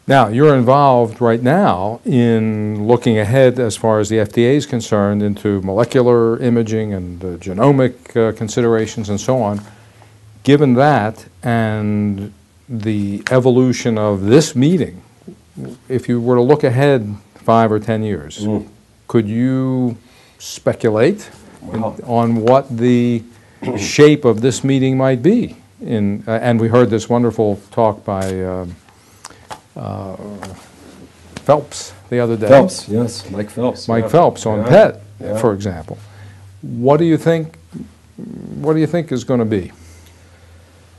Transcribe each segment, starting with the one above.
Now, you're involved right now in looking ahead as far as the FDA is concerned into molecular imaging and genomic considerations and so on. Given that and the evolution of this meeting, if you were to look ahead 5 or 10 years, could you speculate on what the shape of this meeting might be? And we heard this wonderful talk by Phelps the other day. Phelps, yes, Mike Phelps. Mike Phelps on PET, for example. What do you think? What do you think is going to be?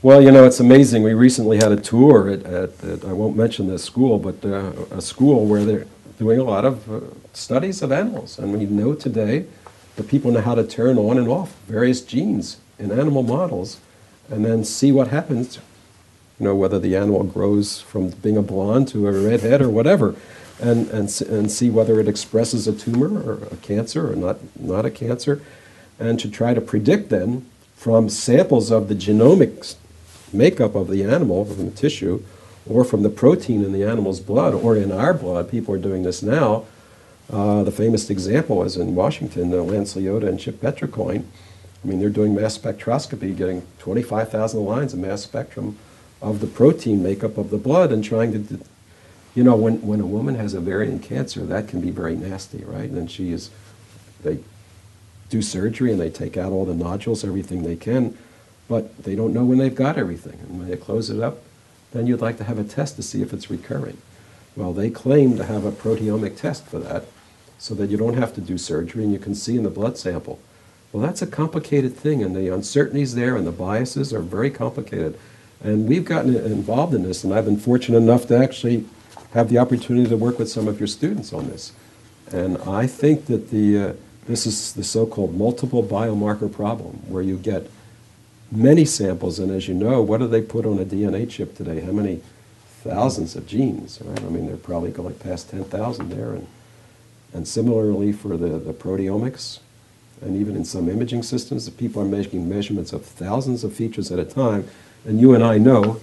Well, you know, it's amazing. We recently had a tour at I won't mention this school, but a school where they're doing a lot of studies of animals. And we know today that people know how to turn on and off various genes in animal models and then see what happens, you know, whether the animal grows from being a blonde to a redhead or whatever, and see whether it expresses a tumor or a cancer or not a cancer, and to try to predict then from samples of the genomics makeup of the animal, from the tissue, or from the protein in the animal's blood, or in our blood. People are doing this now. The famous example is in Washington, Lance Leota and Chip Petricoin. I mean, they're doing mass spectroscopy, getting 25,000 lines of mass spectrum of the protein makeup of the blood and trying to, you know, when a woman has ovarian cancer, that can be very nasty, right? And they do surgery and they take out all the nodules, everything they can, but they don't know when they've got everything. And when they close it up, then you'd like to have a test to see if it's recurring. Well, they claim to have a proteomic test for that so that you don't have to do surgery and you can see in the blood sample. Well, that's a complicated thing, and the uncertainties there and the biases are very complicated. And we've gotten involved in this, and I've been fortunate enough to actually have the opportunity to work with some of your students on this. And I think that this is the so-called multiple biomarker problem, where you get many samples, and as you know, what do they put on a DNA chip today? How many thousands of genes, right? I mean, they're probably going past 10,000 there. And similarly for the proteomics, and even in some imaging systems, the people are making measurements of thousands of features at a time, and you and I know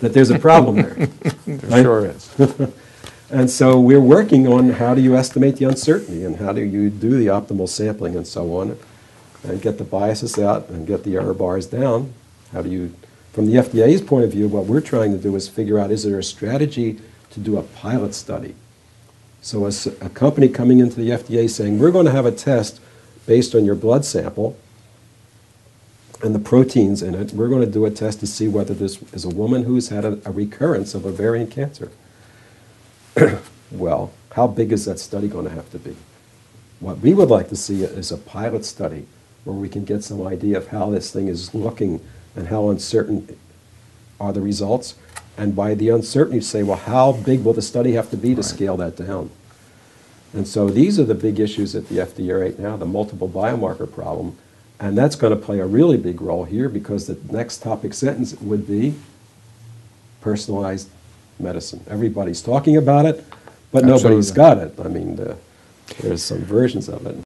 that there's a problem there. There sure is. And so we're working on how do you estimate the uncertainty, and how do you do the optimal sampling and so on, and get the biases out and get the error bars down. How do you, from the FDA's point of view, what we're trying to do is figure out, is there a strategy to do a pilot study? So as a company coming into the FDA saying, we're going to have a test based on your blood sample and the proteins in it, we're going to do a test to see whether this is a woman who's had a recurrence of ovarian cancer. Well, how big is that study going to have to be? What we would like to see is a pilot study where we can get some idea of how this thing is looking and how uncertain are the results. And by the uncertainty, say, well, how big will the study have to be to scale that down? And so these are the big issues at the FDA right now, the multiple biomarker problem. And that's going to play a really big role here, because the next topic sentence would be personalized medicine. Everybody's talking about it, but nobody's got it. I mean, there's some versions of it.